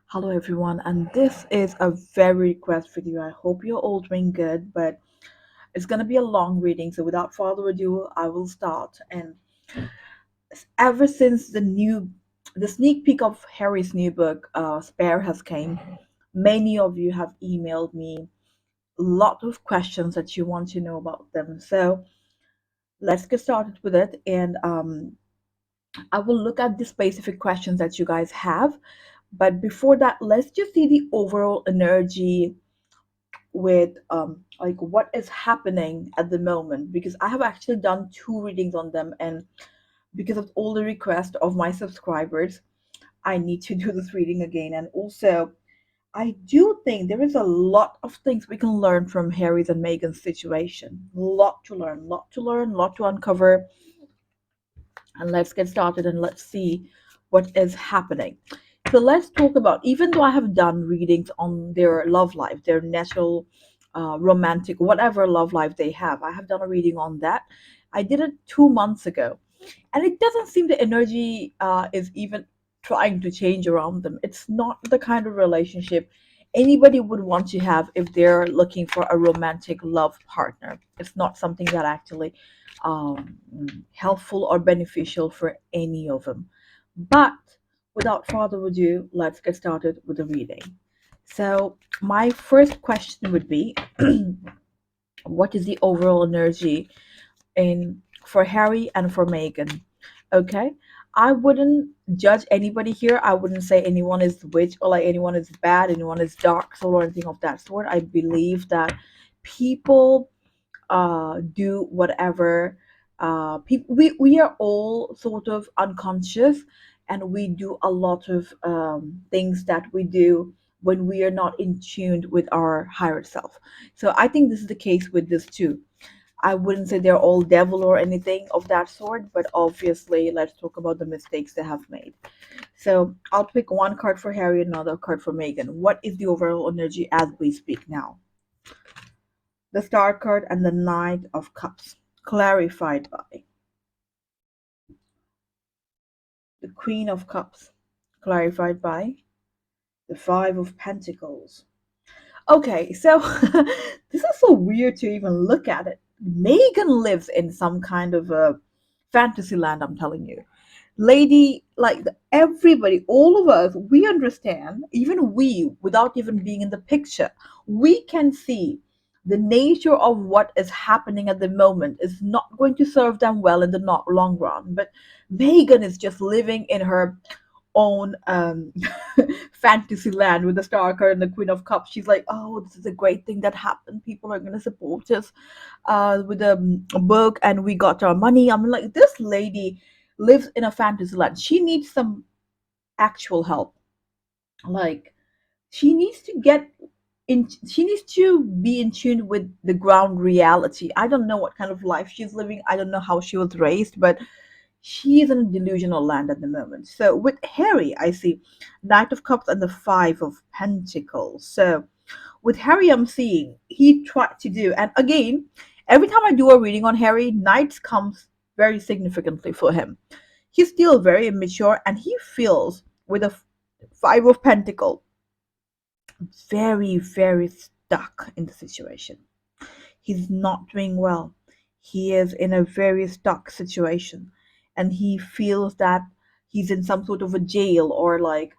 Hello everyone, and this is a very request video. I hope you're all doing good, but it's gonna be a long reading, so without further ado, I will start. And ever since the sneak peek of Harry's new book, Spare has came, many of you have emailed me a lot of questions that you want to know about them. So let's get started with it, and I will look at the specific questions that you guys have. But before that, let's just see the overall energy with like what is happening at the moment, because I have actually done two readings on them, and because of all the requests of my subscribers, I need to do this reading again. And also, I do think there is a lot of things we can learn from Harry's and Meghan's situation. Lot to learn, lot to learn, lot to uncover. And let's get started and let's see what is happening. So let's talk about, even though I have done readings on their love life, their natural, romantic, whatever love life they have, I have done a reading on that. I did it 2 months ago, and it doesn't seem the energy is even trying to change around them. It's not the kind of relationship anybody would want to have if they're looking for a romantic love partner. It's not something that actually um, helpful or beneficial for any of them. But without further ado, let's get started with the reading. So my first question would be, what is the overall energy in for Harry and for Meghan? Okay. I wouldn't judge anybody here. I wouldn't say anyone is witch or like anyone is bad, anyone is dark soul or anything of that sort. I believe that people do whatever people we are all sort of unconscious, and we do a lot of things that we do when we are not in tune with our higher self. So I think this is the case with this too. I wouldn't say they're all devil or anything of that sort, but obviously let's talk about the mistakes they have made. So I'll pick one card for Harry, another card for Meghan. What is the overall energy as we speak now? The Star card and the Knight of Cups, clarified by the Queen of Cups, clarified by the Five of Pentacles. Okay, so this is so weird to even look at it. Megan lives in some kind of a fantasy land, I'm telling you. Lady, like everybody, all of us, we understand, even we, without even being in the picture, we can see the nature of what is happening at the moment is not going to serve them well in the not long run. But Megan is just living in her own fantasy land with the Star card and the Queen of Cups. She's like, oh, this is a great thing that happened. People are gonna support us with a book, and we got our money. I'm like, this lady lives in a fantasy land. She needs some actual help. Like, she needs to get in. She needs to be in tune with the ground reality. I don't know what kind of life she's living. I don't know how she was raised, but she is in a delusional land at the moment. So with Harry, I see Knight of Cups and the Five of Pentacles. So with Harry, I'm seeing he tried to do, and again, every time I do a reading on Harry, Knights comes very significantly for him. He's still very immature, and he feels with a Five of Pentacles very, very stuck in the situation. He's not doing well. He is in a very stuck situation, and he feels that he's in some sort of a jail or like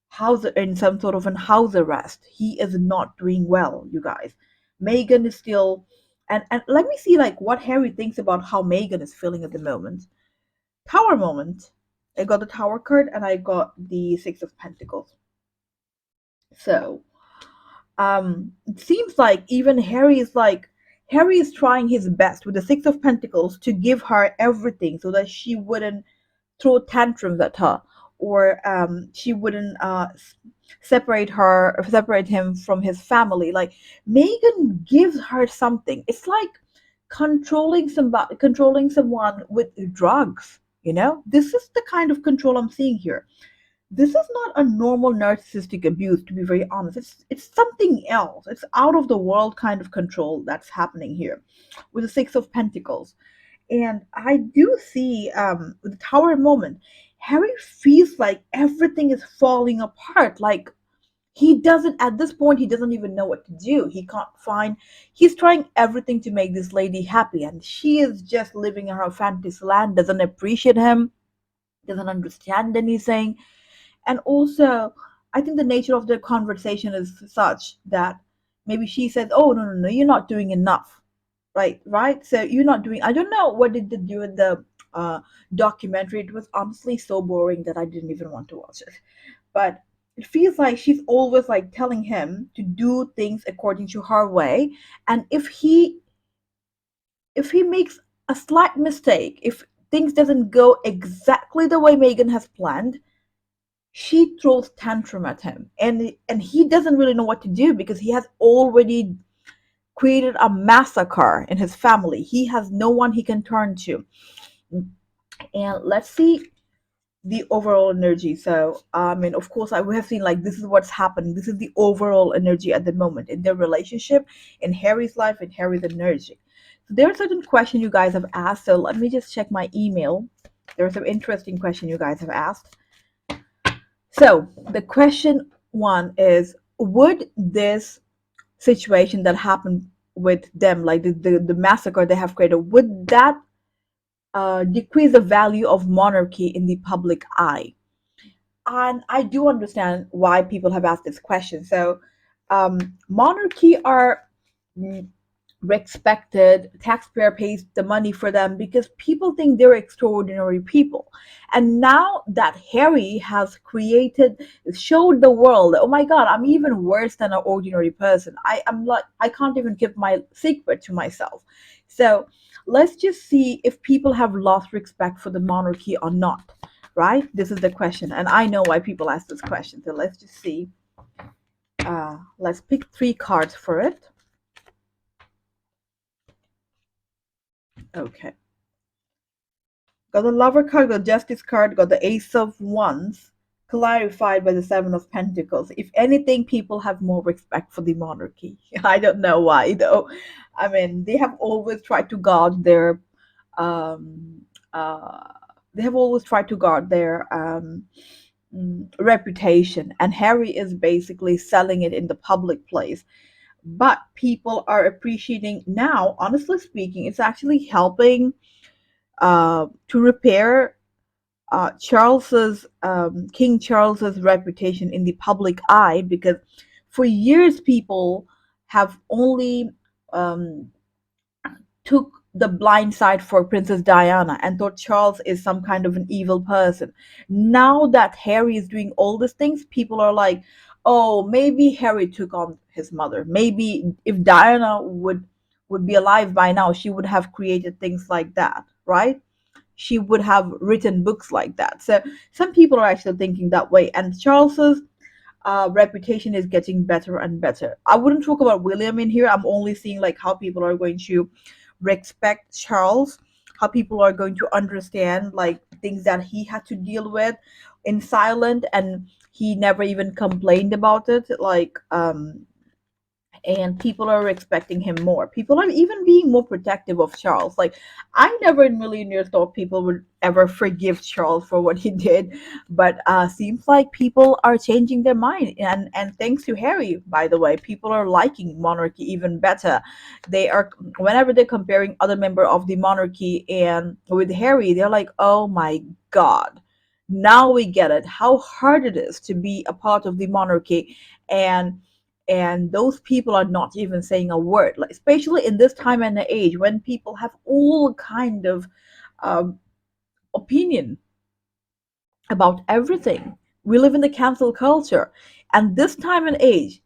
house in some sort of an house arrest. He is not doing well, you guys. Megan is still, and let me see like what Harry thinks about how Megan is feeling at the moment. Tower moment. I got the Tower card and I got the Six of Pentacles. So it seems like even Harry is trying his best with the Six of Pentacles to give her everything so that she wouldn't throw tantrums at her, or she wouldn't separate him from his family. Like, Megan gives her something. It's like controlling someone with drugs. This is the kind of control I'm seeing here. This is not a normal narcissistic abuse, to be very honest. It's something else. It's out of the world kind of control that's happening here with the Six of Pentacles. And I do see with the Tower moment, Harry feels like everything is falling apart. Like he doesn't, at this point, he doesn't even know what to do. He can't find, he's trying everything to make this lady happy, and she is just living in her fantasy land, doesn't appreciate him, doesn't understand anything. And also, I think the nature of their conversation is such that maybe she says, "Oh, no, no, no, you're not doing enough." Right, so you're not doing, I don't know what did they do in the documentary. It was honestly so boring that I didn't even want to watch it. But it feels like she's always like telling him to do things according to her way, and if he makes a slight mistake, if things doesn't go exactly the way Megan has planned, she throws tantrum at him, and he doesn't really know what to do because he has already created a massacre in his family. He has no one he can turn to. And let's see the overall energy. So, I mean, of course, we have seen like this is what's happening. This is the overall energy at the moment in their relationship, in Harry's life, in Harry's energy. So there are certain questions you guys have asked. So let me just check my email. There are some interesting questions you guys have asked. So the question one is, would this situation that happened with them, like the massacre they have created, would that decrease the value of monarchy in the public eye? And I do understand why people have asked this question. So, monarchy are mm, respected. Taxpayer pays the money for them because people think they're extraordinary people. And now that Harry has created, showed the world, oh my God, I'm even worse than an ordinary person. I'm like, I can't even keep my secret to myself. So let's just see if people have lost respect for the monarchy or not. Right? This is the question. And I know why people ask this question. So let's just see. Let's pick three cards for it. Okay. Got the lover card, got the justice card, got the ace of wands, clarified by the seven of pentacles. If anything, people have more respect for the monarchy. I don't know why though. I mean, they have always tried to guard their um uh they have always tried to guard their reputation, and Harry is basically selling it in the public place. But people are appreciating now, honestly speaking, it's actually helping to repair King Charles's reputation in the public eye, because for years people have only um, took the blind side for Princess Diana and thought Charles is some kind of an evil person. Now that Harry is doing all these things, people are like, oh, maybe Harry took on his mother. Maybe if Diana would be alive by now, she would have created things like that, right? She would have written books like that. So some people are actually thinking that way. And Charles's reputation is getting better and better. I wouldn't talk about William in here. I'm only seeing like how people are going to respect Charles, how people are going to understand like things that he had to deal with in silent, and he never even complained about it. Like and people are expecting him more. People are even being more protective of Charles. Like, I never in a million years thought people would ever forgive Charles for what he did, but seems like people are changing their mind. And thanks to Harry, by the way, people are liking monarchy even better. They are, whenever they're comparing other member of the monarchy and with Harry, they're like, oh my God. Now we get it. How hard it is to be a part of the monarchy, and those people are not even saying a word, like especially in this time and age when people have all kind of um, opinion about everything. We live in the cancel culture, and this time and age,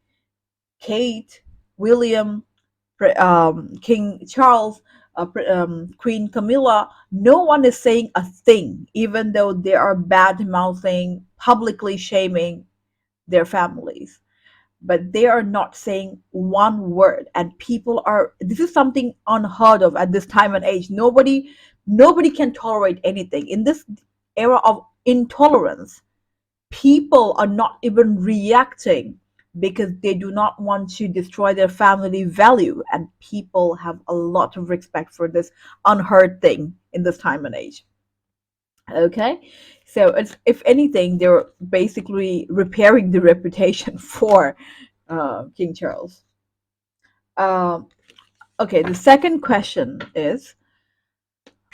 Kate, William, King Charles, Queen Camilla, no one is saying a thing, even though they are bad mouthing, publicly shaming their families, but they are not saying one word. And people are, this is something unheard of at this time and age. Nobody can tolerate anything in this era of intolerance. People are not even reacting because they do not want to destroy their family value, and people have a lot of respect for this unheard thing in this time and age. Okay, So it's, if anything, they're basically repairing the reputation for King Charles. Um, okay, the second question is,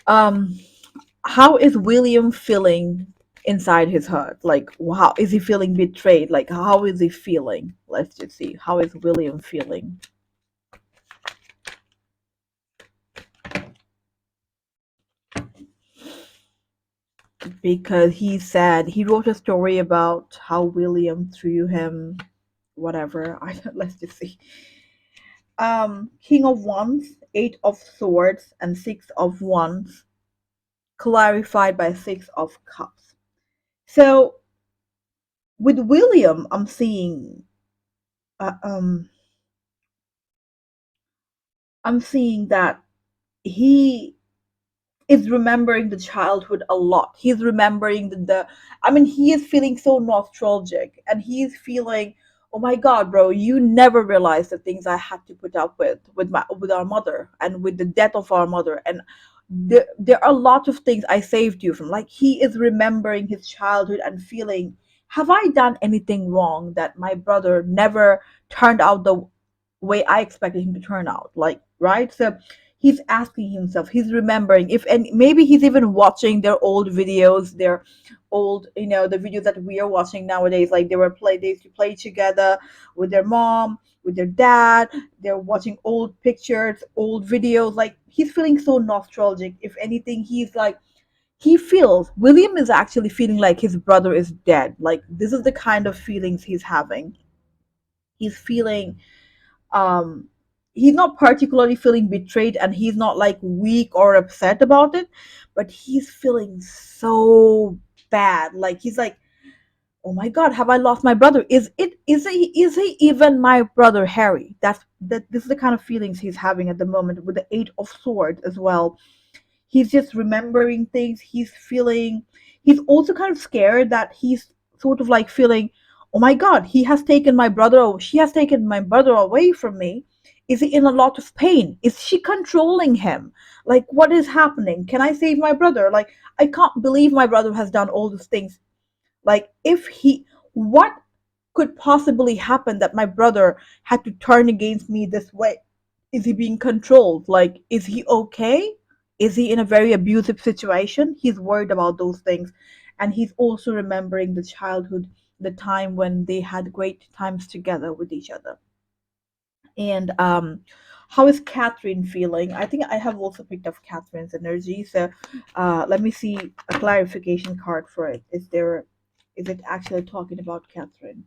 um, how is William feeling inside his heart? Like, how is he feeling betrayed? Like, how is he feeling? Let's just see. How is William feeling? Because he said he wrote a story about how William threw him, whatever. Let's just see. King of Wands, Eight of Swords, and Six of Wands, clarified by Six of Cups. So with William, I'm seeing, uh, um, I'm seeing that he is remembering the childhood a lot. He's remembering the I mean, he is feeling so nostalgic, and he's feeling, oh my god, bro, you never realized the things I had to put up with our mother, and with the death of our mother, and there are a lot of things I saved you from. Like, he is remembering his childhood and feeling, have I done anything wrong that my brother never turned out the way I expected him to turn out? Like, right? So he's asking himself, he's remembering, if, and maybe he's even watching their old videos, their old, the videos that we are watching nowadays. Like, they used to play together with their mom, with their dad. They're watching old pictures, old videos. Like, he's feeling so nostalgic. If anything, he's like, he feels, William is actually feeling like his brother is dead. Like, this is the kind of feelings he's having. He's feeling, um he's not particularly feeling betrayed, and he's not like weak or upset about it, but he's feeling so bad. Like, he's like, oh my god, have I lost my brother? Is he even my brother Harry? This is the kind of feelings he's having at the moment, with the Eight of Swords as well. He's just remembering things. He's feeling, he's also kind of scared that he's sort of like feeling, oh my god, she has taken my brother away from me. Is he in a lot of pain? Is she controlling him? Like, what is happening? Can I save my brother? Like, I can't believe my brother has done all these things. Like, if he, what could possibly happen that my brother had to turn against me this way? Is he being controlled? Like, is he okay? Is he in a very abusive situation? He's worried about those things. And he's also remembering the childhood, the time when they had great times together with each other. And how is Catherine feeling? I think I have also picked up Catherine's energy. So let me see a clarification card for it. Is it actually talking about Catherine?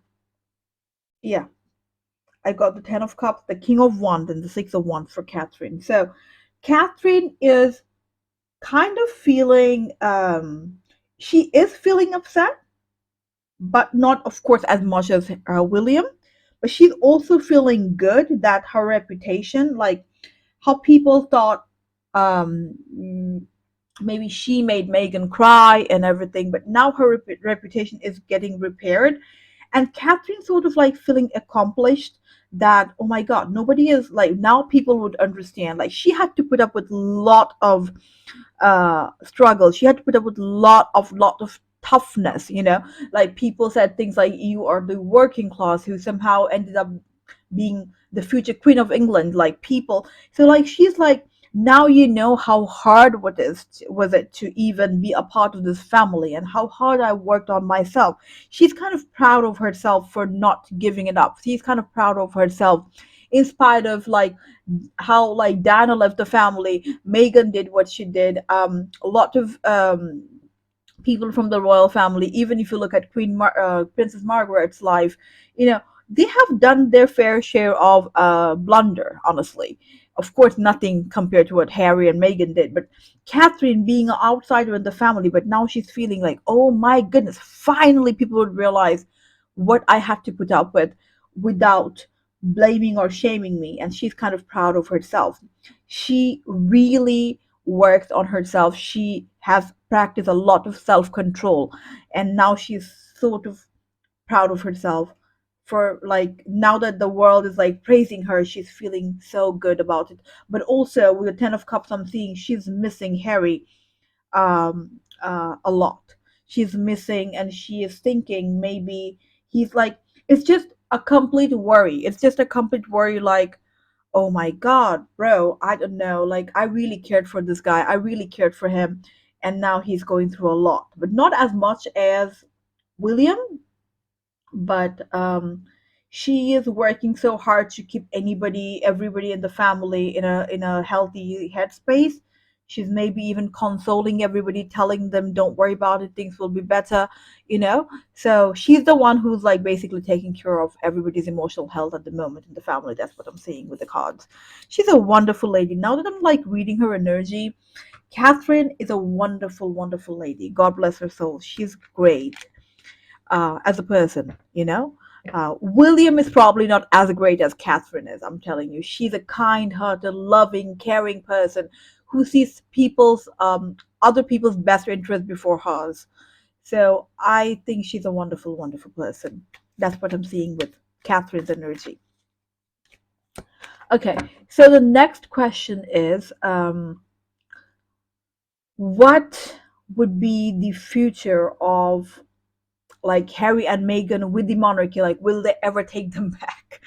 Yeah, I got the Ten of Cups, the King of Wands, and the Six of Wands for Catherine. So Catherine is kind of feeling, she is feeling upset, but not, of course, as much as William. But she's also feeling good that her reputation, like how people thought, um, maybe she made Meghan cry and everything, but now her reputation is getting repaired. And Catherine sort of like feeling accomplished, that, oh my god, nobody is like, now people would understand. Like, she had to put up with lot of struggle. She had to put up with lot of toughness. Like, people said things like, you are the working class who somehow ended up being the future Queen of England. Like, people, so like, she's like, now you know how hard was it to even be a part of this family, and how hard I worked on myself. She's kind of proud of herself for not giving it up. She's kind of proud of herself, in spite of like how like Diana left the family, Meghan did what she did. A lot of people from the royal family, even if you look at Princess Margaret's life, you know, they have done their fair share of blunder, honestly. Of course, nothing compared to what Harry and Meghan did, but Catherine being an outsider in the family, but now she's feeling like, oh my goodness, finally people would realize what I had to put up with without blaming or shaming me. And she's kind of proud of herself. She really worked on herself. She has practiced a lot of self control, and now she's sort of proud of herself for, like, now that the world is like praising her, she's feeling so good about it. But also with the Ten of Cups, I'm seeing she's missing Harry a lot. she's missing, and she is thinking maybe he's like, it's just a complete worry. It's just a complete worry, like, oh my God, bro, I don't know. Like, I really cared for this guy. I really cared for him. And now he's going through a lot, but not as much as William. But she is working so hard to keep everybody in the family in a healthy headspace. She's maybe even consoling everybody, telling them, don't worry about it, things will be better, you know. So she's the one who's like basically taking care of everybody's emotional health at the moment in the family. That's what I'm seeing with the cards. She's a wonderful lady. Now that I'm like reading her energy, Catherine is a wonderful, wonderful lady. God bless her soul. She's great as a person, you know. William is probably not as great as Catherine is. I'm telling you, she's a kind-hearted, loving, caring person who sees other people's best interest before hers. So I think she's a wonderful, wonderful person. That's what I'm seeing with Catherine's energy. Okay, so the next question is, what would be the future of like Harry and Meghan with the monarchy? Like, will they ever take them back?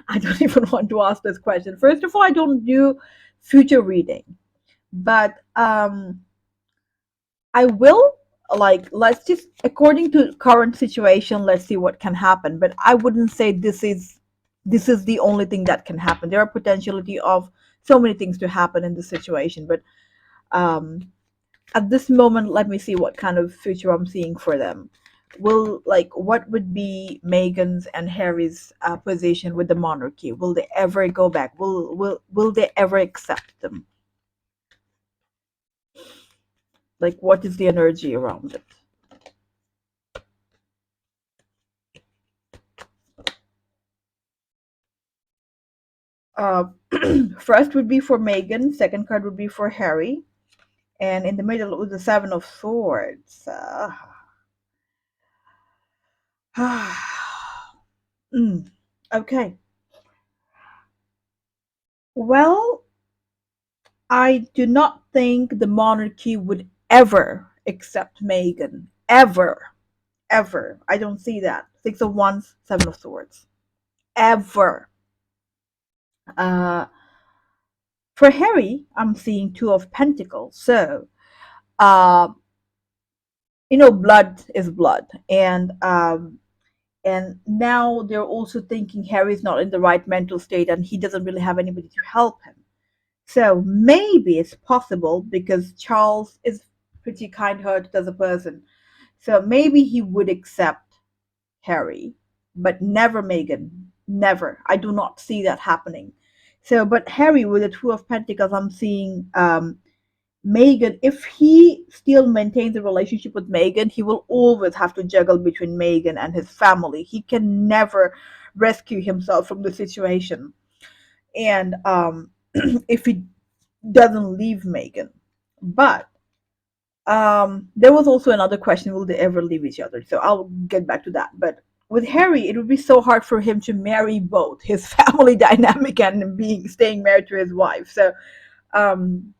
I don't even want to ask this question. First of all, I don't do future reading, but I will, like, let's just according to current situation, let's see what can happen. But I wouldn't say this is the only thing that can happen. There are potentiality of so many things to happen in this situation, but um at this moment, let me see what kind of future I'm seeing for them. Will like what would be Meghan's and Harry's position with the monarchy? Will they ever go back? Will they ever accept them? Like, what is the energy around it? Uh, First would be for Meghan. Second card would be for Harry, and in the middle with the Seven of Swords. Mm, okay. Well, I do not think the monarchy would ever accept Meghan. Ever. Ever. I don't see that. Six of Wands, Seven of Swords. Ever. Uh, for Harry, I'm seeing Two of Pentacles. So, uh, blood is blood. And now they're also thinking Harry's not in the right mental state and he doesn't really have anybody to help him. So maybe it's possible because Charles is pretty kind-hearted as a person. So maybe he would accept Harry, but never Meghan. Never. I do not see that happening. So, but Harry with the Two of Pentacles, I'm seeing Meghan. If he still maintains a relationship with Meghan, he will always have to juggle between Meghan and his family. He can never rescue himself from the situation. And if he doesn't leave Meghan, but there was also another question: will they ever leave each other? So I'll get back to that. But with Harry, it would be so hard for him to marry both his family dynamic and being staying married to his wife. So um,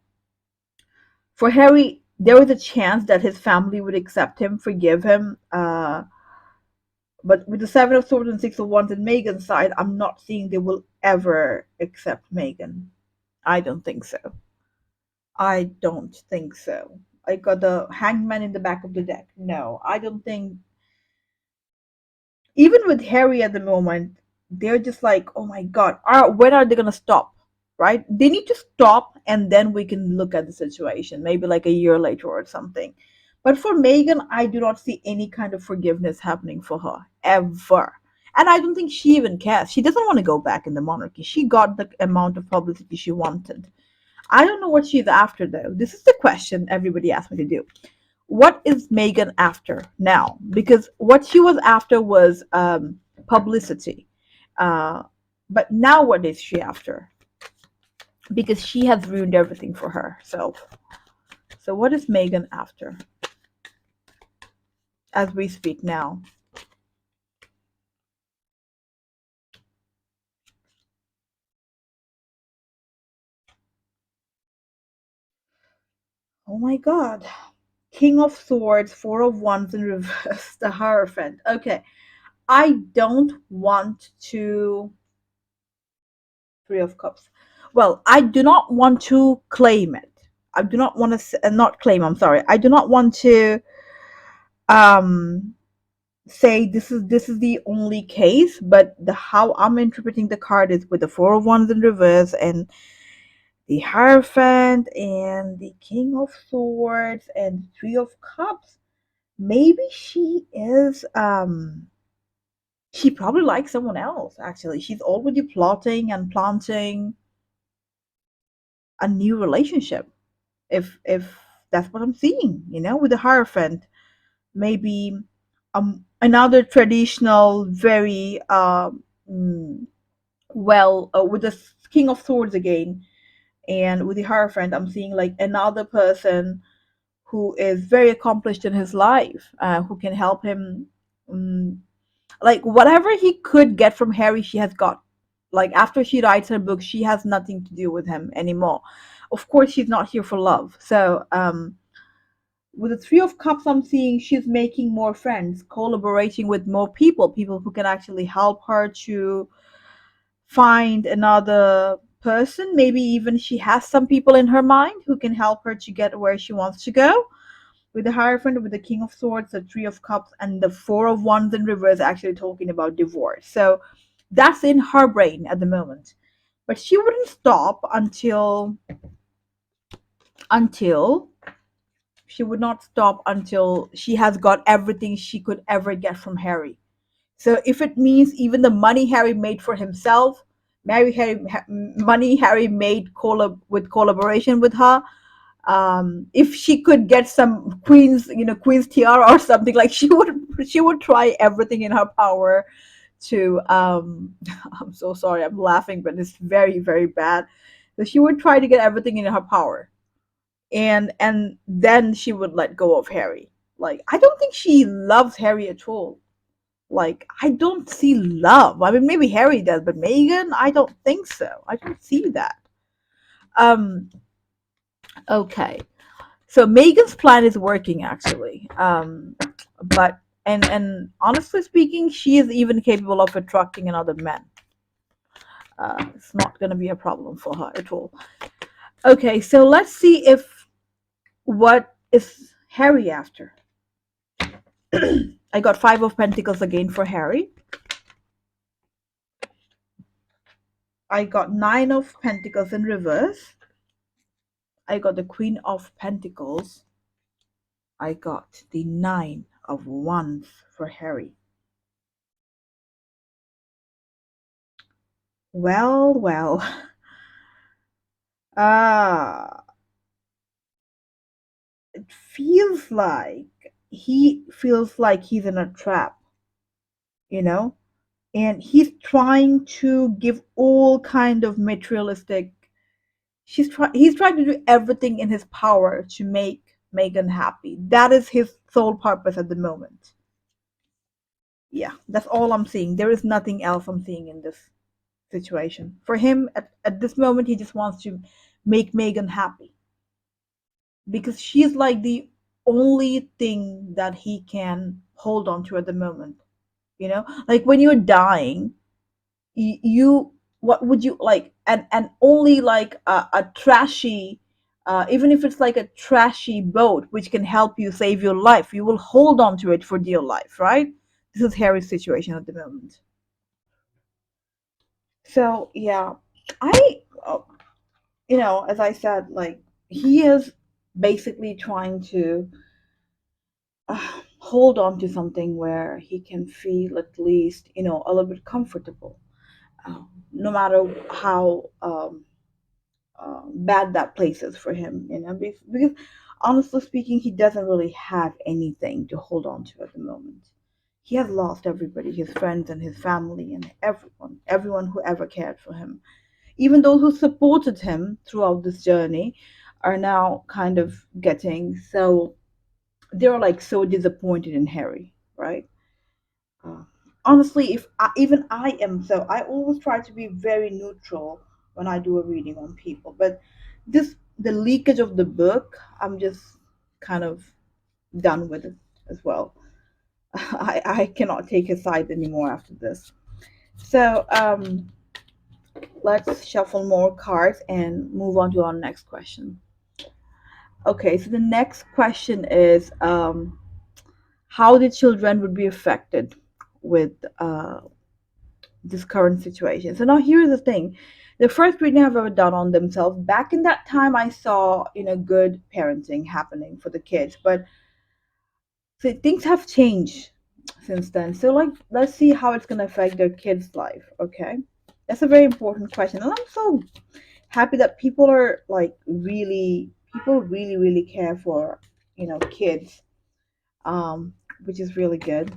for Harry, there was a chance that his family would accept him, forgive him. But with the Seven of Swords and Six of Wands and Meghan's side, I'm not seeing they will ever accept Meghan. I don't think so. I don't think so. I got the hangman in the back of the deck. No, I don't think. Even with Harry at the moment, they're just like, oh my God, when are they going to stop? Right? They need to stop and then we can look at the situation, maybe like a year later or something. But for Meghan, I do not see any kind of forgiveness happening for her ever. And I don't think she even cares. She doesn't want to go back in the monarchy. She got the amount of publicity she wanted. I don't know what she's after though. This is the question everybody asked me to do. What is Meghan after now? Because what she was after was publicity. Uh, but now what is she after? Because she has ruined everything for herself. So what is Meghan after as we speak now? Oh my God. King of Swords, Four of Wands in reverse, the Hierophant. Okay, I don't want to. Three of Cups. Well, I do not want to claim it. I do not want to not claim. I'm sorry. I do not want to um say this is the only case, but the how I'm interpreting the card is with the Four of Wands in reverse and the Hierophant and the King of Swords and Three of Cups. Maybe she probably likes someone else actually. She's already plotting and planting a new relationship. If that's what I'm seeing, with the Hierophant. Maybe another traditional, very well, with the King of Swords again, and with the Hierophant, I'm seeing like another person who is very accomplished in his life, who can help him. um, like whatever he could get from Harry, she has got. Like after she writes her book, she has nothing to do with him anymore. Of course, she's not here for love. So with the Three of Cups, I'm seeing she's making more friends, collaborating with more people who can actually help her to find another person. Maybe even she has some people in her mind who can help her to get where she wants to go. With the Hierophant, with the King of Swords, the Three of Cups, and the Four of Wands in reverse, actually talking about divorce. So that's in her brain at the moment. But she wouldn't stop until she would not stop until she has got everything she could ever get from Harry. So if it means even the money Harry made for himself, money Harry made with collaboration with her, if she could get some queen's tiara or something, like she would try everything in her power to I'm so sorry, I'm laughing, but it's very, very bad. So she would try to get everything in her power, and then she would let go of Harry. Like I don't think she loves Harry at all. Like I don't see love. I mean, maybe Harry does, but Meghan, I don't think so. I don't see that. Um. Okay. So Megan's plan is working actually. But and honestly speaking, she is even capable of attracting another man. It's not going to be a problem for her at all. Okay, so let's see if what is Harry after. I got Five of Pentacles again for Harry. I got Nine of Pentacles in reverse. I got the Queen of Pentacles. I got the Nine of Wands for Harry. Well, well. Ah, it feels like he's in a trap, you know, and he's trying to give all kind of materialistic. He's trying to do everything in his power to make Megan happy. That is his sole purpose at the moment. Yeah, that's all I'm seeing. There is nothing else I'm seeing in this situation. For him, at this moment, he just wants to make Megan happy because she's like the only thing that he can hold on to at the moment. Like when you're dying, you what would you like? And only like a trashy, even if it's like a trashy boat which can help you save your life, you will hold on to it for dear life, right? This is Harry's situation at the moment. So yeah, I as I said, like he is basically trying to hold on to something where he can feel at least a little bit comfortable, no matter how bad that place is for him, because honestly speaking, he doesn't really have anything to hold on to at the moment. He has lost everybody, his friends and his family and everyone who ever cared for him. Even those who supported him throughout this journey are now kind of getting so, they're like so disappointed in Harry, right? Uh, Honestly, if even I am, so I always try to be very neutral when I do a reading on people. But the leakage of the book, I'm just kind of. done with it as well. I cannot take his side anymore after this. So let's shuffle more cards and move on to our next question. Okay, so the next question is how the children would be affected with this current situation. So now here's the thing. The first reading I've ever done on themselves, back in that time I saw, good parenting happening for the kids. But so things have changed since then. So like let's see how it's gonna affect their kids' life, okay? That's a very important question. And I'm so happy that people really, really care for, kids. Which is really good.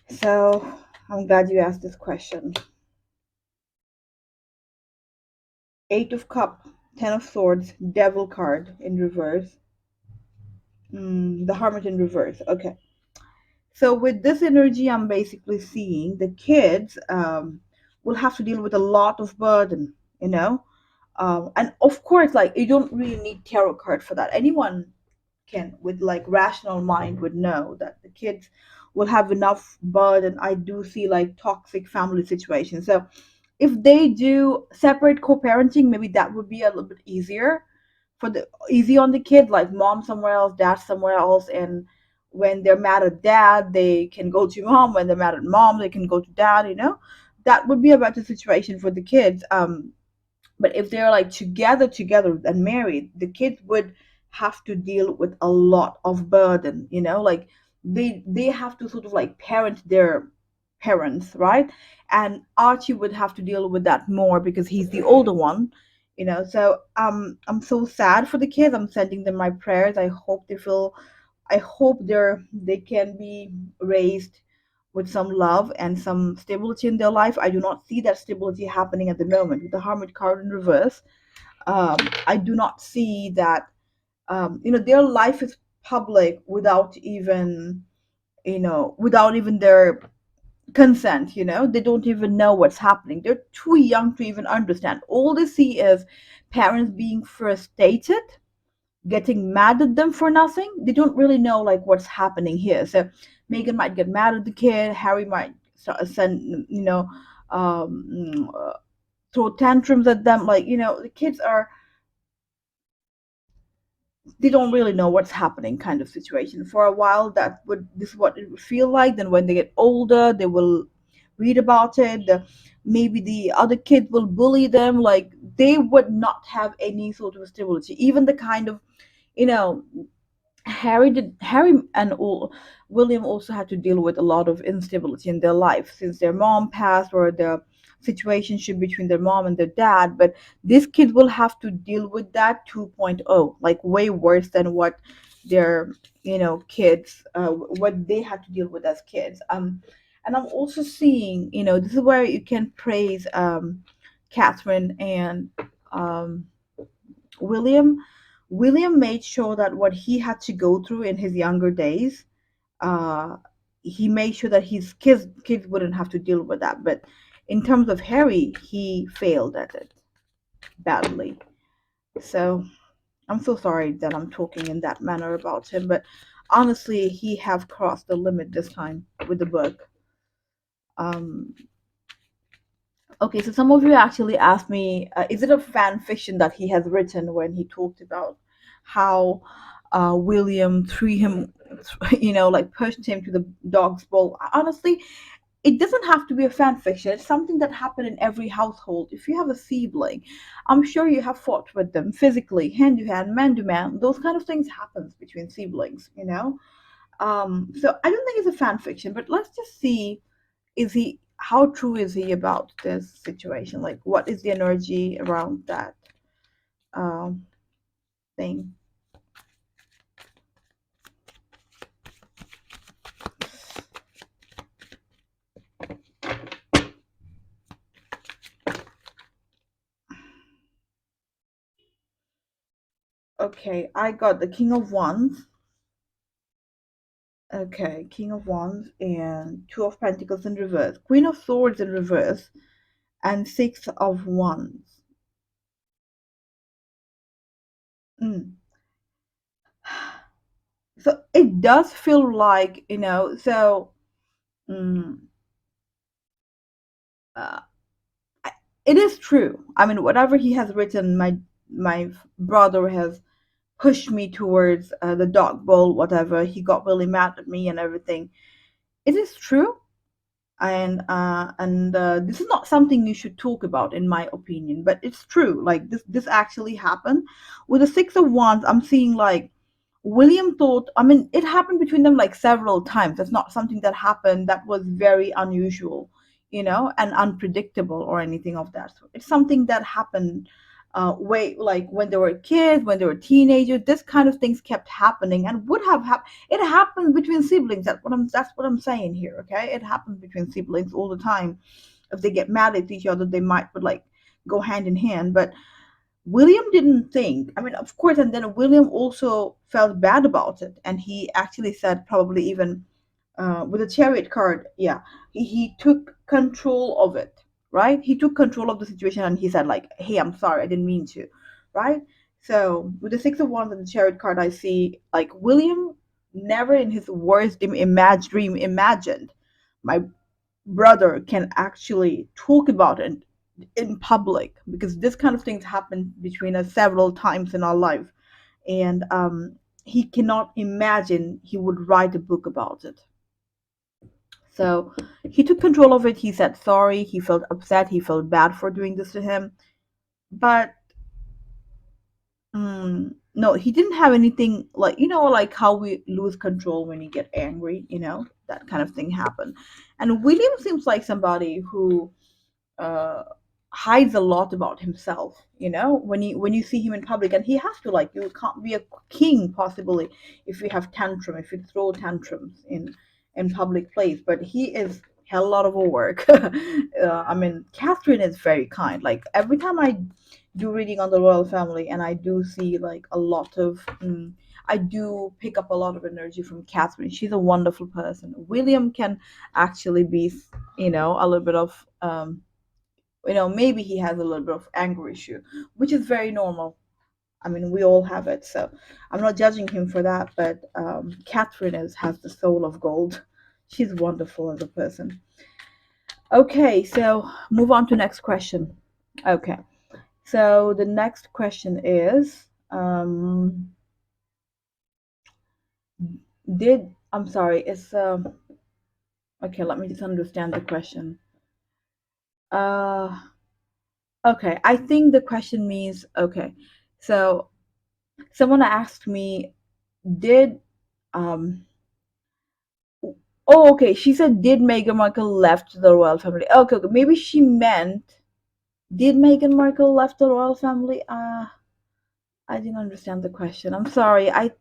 So I'm glad you asked this question. Eight of Cup, Ten of Swords, Devil card in reverse. The Hermit in reverse. Okay. So with this energy, I'm basically seeing the kids will have to deal with a lot of burden, you know. And of course, like you don't really need tarot card for that. Anyone can, with like rational mind, would know that the kids will have enough burden. I do see like toxic family situations. So if they do separate co-parenting, maybe that would be a little bit easier for the easy on the kid, like mom somewhere else, dad somewhere else. And when they're mad at dad, they can go to mom. When they're mad at mom, they can go to dad, that would be a better situation for the kids. But if they're like together and married, the kids would have to deal with a lot of burden, like they have to sort of like parent their parents, right? And Archie would have to deal with that more because he's the older one, so I'm so sad for the kids. I'm sending them my prayers. I hope they can be raised with some love and some stability in their life. I do not see that stability happening at the moment with the Hermit card in reverse. I do not see that. Their life is public without even their consent. They don't even know what's happening. They're too young to even understand. All they see is parents being frustrated, getting mad at them for nothing. They don't really know like what's happening here. So Meghan might get mad at the kid. Harry might send, um, uh, throw tantrums at them. Like, the kids are, they don't really know what's happening kind of situation. For a while, this is what it would feel like. Then when they get older, they will read about it. Maybe the other kid will bully them. Like they would not have any sort of stability. Even the kind of, you know, Harry and William also had to deal with a lot of instability in their life since their mom passed, or the situationship between their mom and their dad. But these kids will have to deal with that 2.0, like way worse than what their kids what they had to deal with as kids. And I'm also seeing, this is where you can praise Catherine and um William. William made sure that what he had to go through in his younger days, uh, he made sure that his kids wouldn't have to deal with that. But in terms of Harry, he failed at it badly. So I'm so sorry that I'm talking in that manner about him. But honestly, he have crossed the limit this time with the book. Um, okay, so some of you actually asked me, is it a fan fiction that he has written when he talked about how William threw him, like pushed him to the dog's bowl? Honestly, it doesn't have to be a fan fiction. It's something that happened in every household. If you have a sibling, I'm sure you have fought with them physically, hand to hand, man to man. Those kind of things happens between siblings. So I don't think it's a fan fiction, but let's just see, is he how true is he about this situation? Like what is the energy around that um thing? Okay, I got the King of Wands. Okay, King of Wands and Two of Pentacles in reverse, Queen of Swords in reverse, and Six of Wands. mm. So it does feel like, so mm, uh, it is true. I mean, whatever he has written, my brother has pushed me towards the dog bowl, whatever. He got really mad at me and everything. It is true, and this is not something you should talk about, in my opinion. But it's true. Like this actually happened with the Six of Wands. I'm seeing like William thought, I mean, it happened between them like several times. It's not something that happened that was very unusual, and unpredictable or anything of that sort. It's something that happened way like when they were kids, when they were teenagers. This kind of things kept happening and would have happened. It happens between siblings. That's what I'm saying here. Okay, it happens between siblings all the time. If they get mad at each other, they might would like go hand in hand. But William didn't think, I mean, of course, and then William also felt bad about it. And he actually said, probably even with the chariot card, yeah, he took control of it, right? He took control of the situation and he said, like, hey, I'm sorry, I didn't mean to, right? So with the Six of Wands and the chariot card, I see like William never in his worst dream imagined my brother can actually talk about it in public, because this kind of things happen between us several times in our life, and he cannot imagine he would write a book about it. So he took control of it. He said sorry. He felt upset. He felt bad for doing this to him, but no, he didn't have anything like, like how we lose control when you get angry. That kind of thing happened. And William seems like somebody who uh, hides a lot about himself. When you see him in public, and he has to, like, you can't be a king possibly if you have tantrum, if you throw tantrums in public place. But he is hell a lot of work. I mean, Catherine is very kind. Like every time I do reading on the royal family, and I do see like a lot of. I do pick up a lot of energy from Catherine. She's a wonderful person. William can actually be, a little bit of maybe he has a little bit of anger issue, which is very normal. I mean, we all have it, so I'm not judging him for that. But Catherine has the soul of gold. She's wonderful as a person. Okay, so move on to next question. Okay, so the next question is, did I'm sorry, it's okay. Let me just understand the question. Uh, okay, I think the question means, okay. So someone asked me, did um oh, okay, she said, did Meghan Markle left the royal family? Okay, okay, maybe she meant, did Meghan Markle left the royal family? I didn't understand the question. I'm sorry. I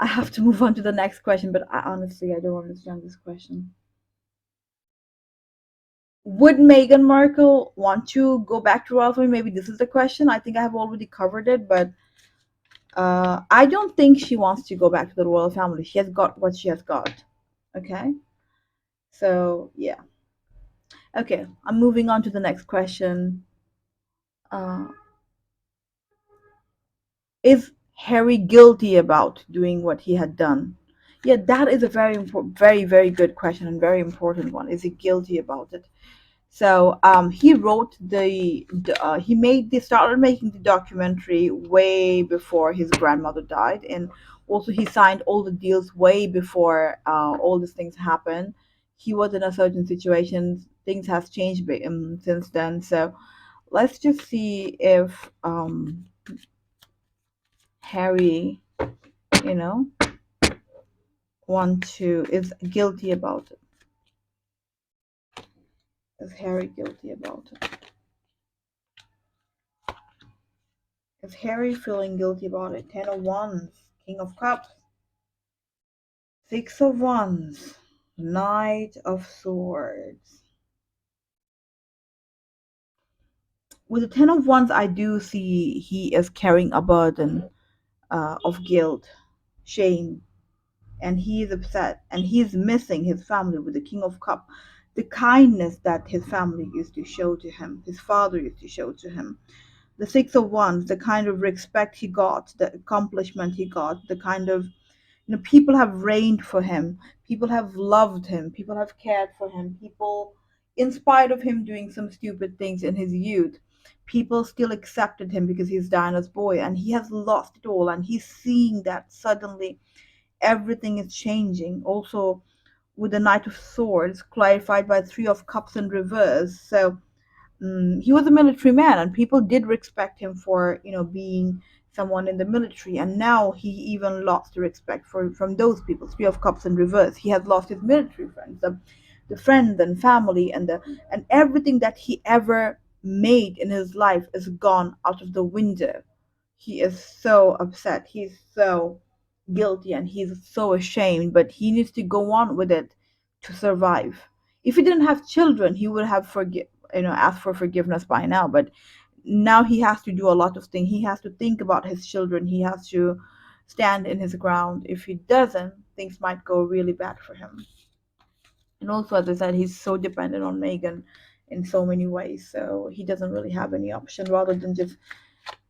have to move on to the next question, but honestly, I don't understand this question. Would Meghan Markle want to go back to royal family? Maybe this is the question. I think I have already covered it, but I don't think she wants to go back to the royal family. She has got what she has got. Okay, so yeah. Okay, I'm moving on to the next question. Uh, is Harry guilty about doing what he had done? Yeah, that is a very important, very, very good question, and very important one. Is he guilty about it? So he wrote he started making the documentary way before his grandmother died, and also he signed all the deals way before all these things happened. He was in a certain situation. Things has changed since then. So let's just see if Harry, you know, is guilty about it. Is Harry guilty about it? Is Harry feeling guilty about it? Ten of Wands, King of Cups, Six of Wands, Knight of Swords. With the Ten of Wands, I do see he is carrying a burden of guilt, shame, and he is upset, and he's missing his family. With the King of Cups, the kindness that his family used to show to him, his father used to show to him. The Six of Wands, the kind of respect he got, the accomplishment he got, the kind of, people have reigned for him, people have loved him, people have cared for him, people, in spite of him doing some stupid things in his youth, people still accepted him because he's Diana's boy, and he has lost it all, and he's seeing that suddenly everything is changing. Also, with the Knight of Swords clarified by Three of Cups in reverse. So he was a military man, and people did respect him for being someone in the military. And now he even lost the respect from those people. Three of Cups in reverse. He has lost his military friends, the friends and family, and everything that he ever made in his life is gone out of the window. He is so upset. He's so guilty and he's so ashamed, but he needs to go on with it to survive. If he didn't have children, he would have asked for forgiveness by now, but now he has to do a lot of things. He has to think about his children. He has to stand in his ground. If he doesn't, things might go really bad for him. And also, as I said, he's so dependent on Meghan in so many ways, so he doesn't really have any option rather than just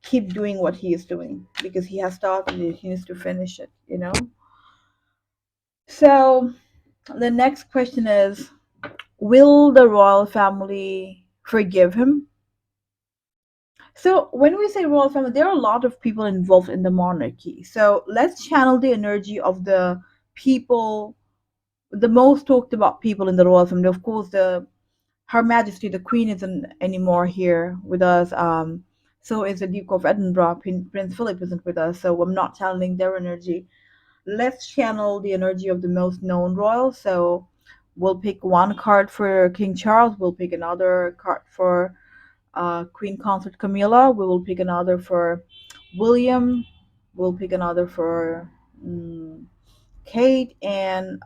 keep doing what he is doing, because he has started it, he needs to finish it. So the next question is, will the royal family forgive him? So when we say royal family, there are a lot of people involved in the monarchy. So let's channel the energy of the people, the most talked about people in the royal family. Of course, the Her Majesty, the Queen, isn't anymore here with us. So is the Duke of Edinburgh. Prince Philip isn't with us, so I'm not channeling their energy. Let's channel the energy of the most known royals. So we'll pick one card for King Charles. We'll pick another card for Queen Consort Camilla. We will pick another for William. We'll pick another for Kate, and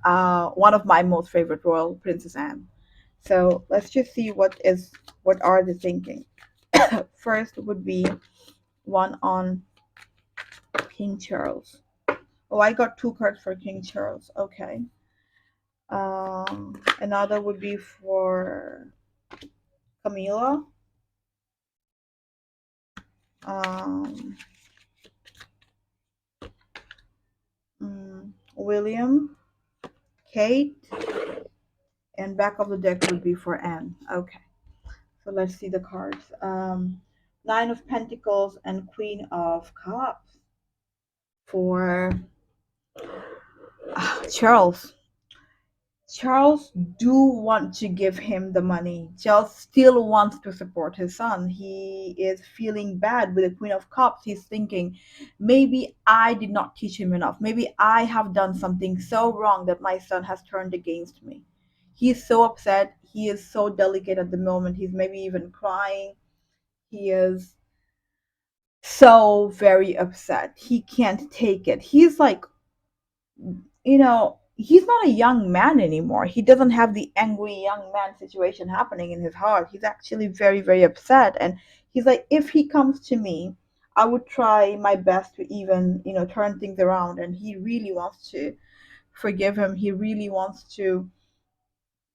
one of my most favorite royal, Princess Anne. So let's just see what are they thinking. First would be one on King Charles. Oh, I got two cards for King Charles. Okay. Another would be for Camilla. Um, William, Kate, and back of the deck would be for Anne. Okay. So let's see the cards. Nine of Pentacles and Queen of Cups for Charles. Charles do want to give him the money. Charles still wants to support his son. He is feeling bad with the Queen of Cups. He's thinking, maybe I did not teach him enough. Maybe I have done something so wrong that my son has turned against me. He's so upset. He is so delicate at the moment. He's maybe even crying. He is so very upset. He can't take it. He's like, he's not a young man anymore. He doesn't have the angry young man situation happening in his heart. He's actually very, very upset. And he's like, if he comes to me, I would try my best to even, turn things around. And he really wants to forgive him. He really wants to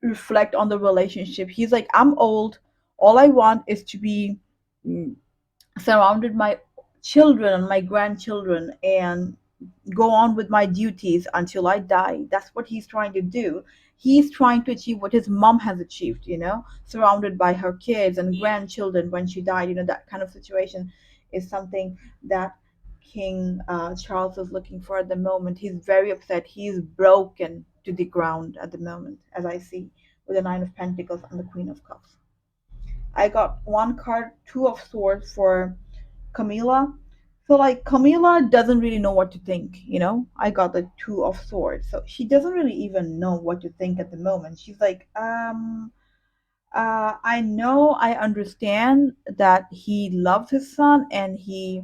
reflect on the relationship. He's like, I'm old. All I want is to be mm, surrounded my children and my grandchildren and go on with my duties until I die. That's what he's trying to do. He's trying to achieve what his mom has achieved, surrounded by her kids and grandchildren when she died. That kind of situation is something that King Charles is looking for at the moment. He's very upset. He's broken to the ground at the moment, as I see, with the Nine of Pentacles and the Queen of Cups. I got one card, Two of Swords for Camila. So like Camila doesn't really know what to think. I got the Two of Swords. So she doesn't really even know what to think at the moment. She's like, I know, I understand that he loves his son and he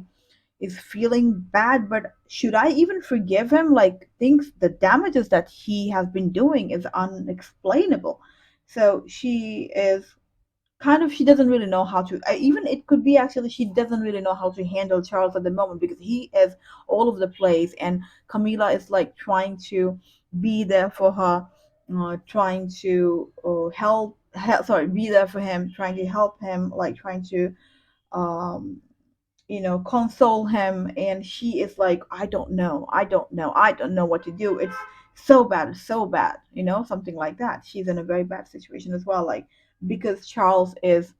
is feeling bad, but should I even forgive him? Like, things, the damages that he has been doing is unexplainable. So she is kind of, she doesn't really know how to, even it could be actually she doesn't really know how to handle Charles at the moment, because he is all over the place, and Camila is like trying to be there for her, trying to help, sorry, be there for him, trying to help him, like trying to console him, and she is like, I don't know, I don't know what to do. It's so bad, it's so bad, something like that. She's in a very bad situation as well, like, because Charles is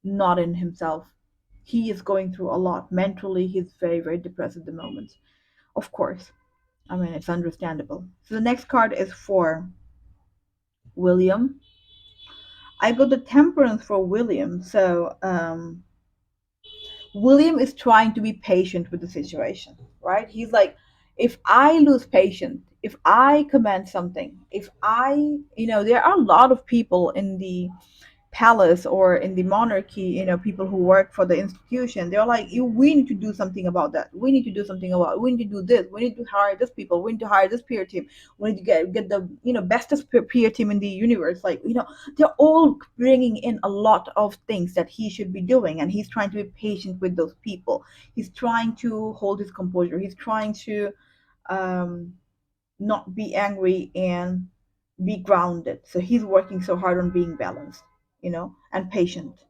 not in himself. He is going through a lot mentally. He's very, very depressed at the moment. Of course. I mean, it's understandable. So the next card is for William. I got the Temperance for William. So William is trying to be patient with the situation, right? He's like, if I lose patience, if I command something, if I, there are a lot of people in the palace or in the monarchy, people who work for the institution. They're like, you, we need to do something about that. We need to do something about, we need to do this. We need to hire this people. We need to hire this peer team. We need to get the, bestest peer team in the universe. Like, they're all bringing in a lot of things that he should be doing, and he's trying to be patient with those people. He's trying to hold his composure. He's trying to um not be angry and be grounded. So he's working so hard on being balanced, and patient.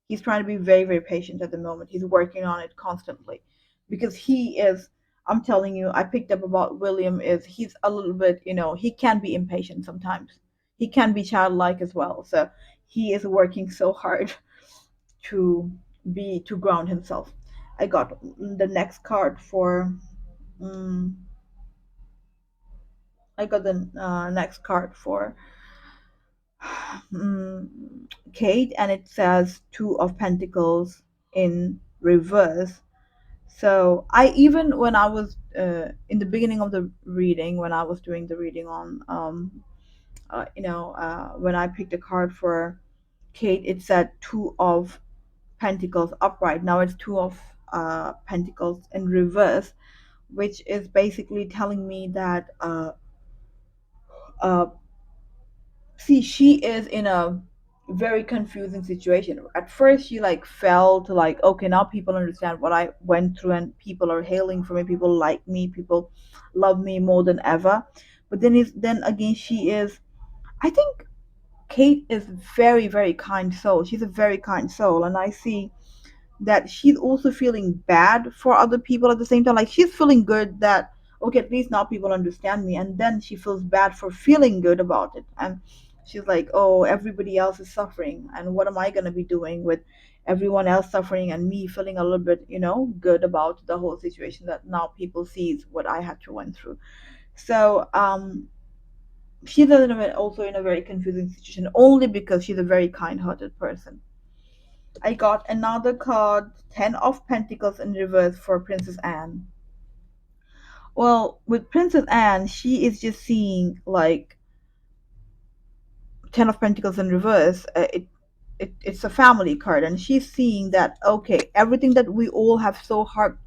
He's trying to be very, very patient at the moment. He's working on it constantly because he is. I'm telling you, I picked up about William is he's a little bit, he can be impatient sometimes. He can be childlike as well. So he is working so hard to to ground himself. I got the next card for. Um, I got the next card for mm, Kate, and it says Two of Pentacles in reverse. So I, even when I was in the beginning of the reading, when I was doing the reading on, when I picked a card for Kate, it said Two of Pentacles upright. Now it's Two of Pentacles in reverse, which is basically telling me that uh, see, she is in a very confusing situation. At first she like felt like, okay, now people understand what I went through and people are hailing for me, people like me, people love me more than ever. But then again, she is, I think Kate is very, very kind soul. She's a very kind soul, and I see that she's also feeling bad for other people at the same time. Like, she's feeling good that, okay, at least now people understand me, and then she feels bad for feeling good about it. And she's like, oh, everybody else is suffering, and what am I going to be doing with everyone else suffering and me feeling a little bit, good about the whole situation, that now people sees what I had to went through. So she's also in a very confusing situation, only because she's a very kind-hearted person. I got another card, Ten of Pentacles in reverse for Princess Anne. Well, with Princess Anne, she is just seeing like Ten of Pentacles in reverse. It's a family card, and she's seeing that, okay, everything that we all have so hard.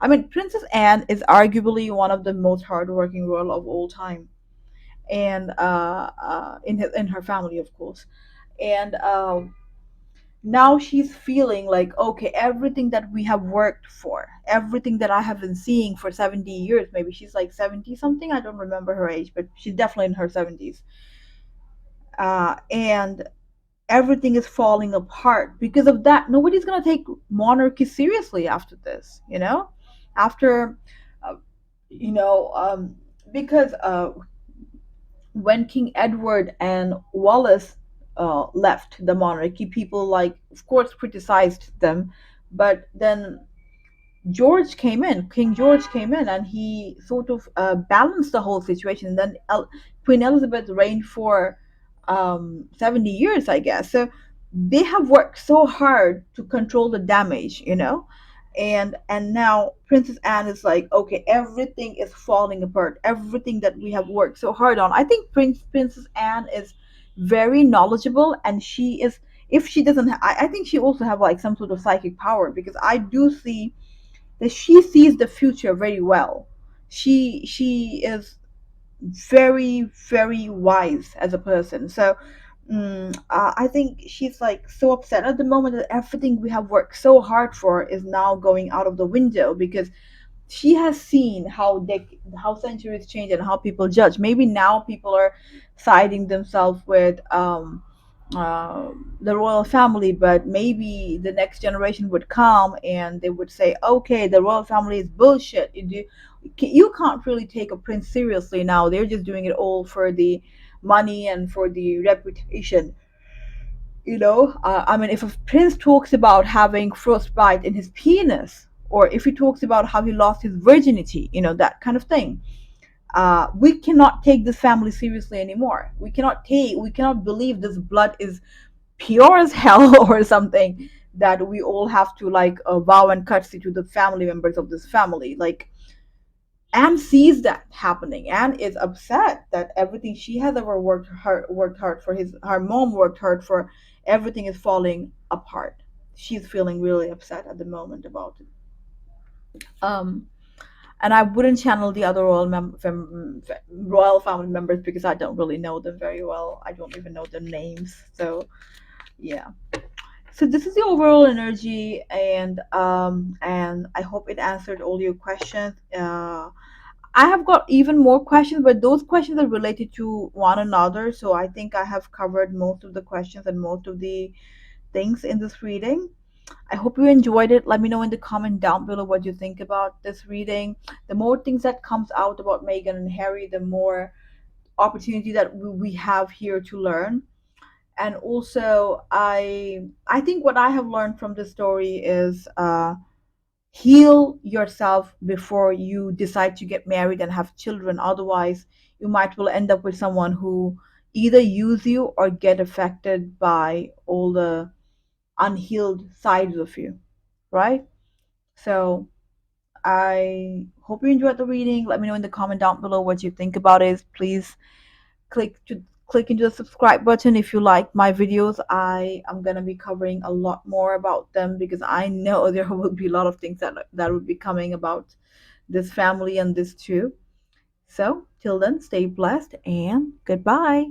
I mean, Princess Anne is arguably one of the most hardworking royal of all time, and in her family, of course, and now she's feeling like, okay, everything that we have worked for, everything that I have been seeing for 70 years, maybe she's like 70 something, I don't remember her age, but she's definitely in her 70s, and everything is falling apart because of that. Nobody's going to take monarchy seriously after this, after uh, you know because when King Edward and Wallace left the monarchy, people, like, of course, criticized them, but then King George came in, and he sort of balanced the whole situation. And then Queen Elizabeth reigned for 70 years, I guess. So they have worked so hard to control the damage, and now Princess Anne is like, okay, everything is falling apart. Everything that we have worked so hard on. I think Princess Anne is very knowledgeable, and she is. If she doesn't, I think she also have like some sort of psychic power, because I do see that she sees the future very well. She is very, very wise as a person. So I think she's like so upset at the moment that everything we have worked so hard for is now going out of the window, because she has seen how centuries change and how people judge. Maybe now people are siding themselves with uh, the royal family, but maybe the next generation would come and they would say, okay, the royal family is bullshit. You can't really take a prince seriously now. They're just doing it all for the money and for the reputation. I mean, if a prince talks about having frostbite in his penis, or if he talks about how he lost his virginity, that kind of thing, we cannot take this family seriously anymore. We cannot believe this blood is pure as hell or something, that we all have to like vow and curtsy to the family members of this family. Like, Anne sees that happening. Anne is upset that everything she has ever worked hard for, her mom worked hard for, everything is falling apart. She's feeling really upset at the moment about it. Um, and I wouldn't channel the other royal family members because I don't really know them very well. I don't even know their names. So yeah. So this is the overall energy, and I hope it answered all your questions. I have got even more questions, but those questions are related to one another. So I think I have covered most of the questions and most of the things in this reading. I hope you enjoyed it. Let me know in the comment down below what you think about this reading. The more things that comes out about Meghan and Harry, the more opportunity that we have here to learn. And also, I think what I have learned from this story is, heal yourself before you decide to get married and have children. Otherwise, you might will end up with someone who either use you or get affected by all the unhealed sides of you, right? So I hope you enjoyed the reading. Let me know in the comment down below what you think about it. Please click into the subscribe button if you like my videos. I am gonna be covering a lot more about them because I know there will be a lot of things that will be coming about this family and this too. So till then, stay blessed and goodbye.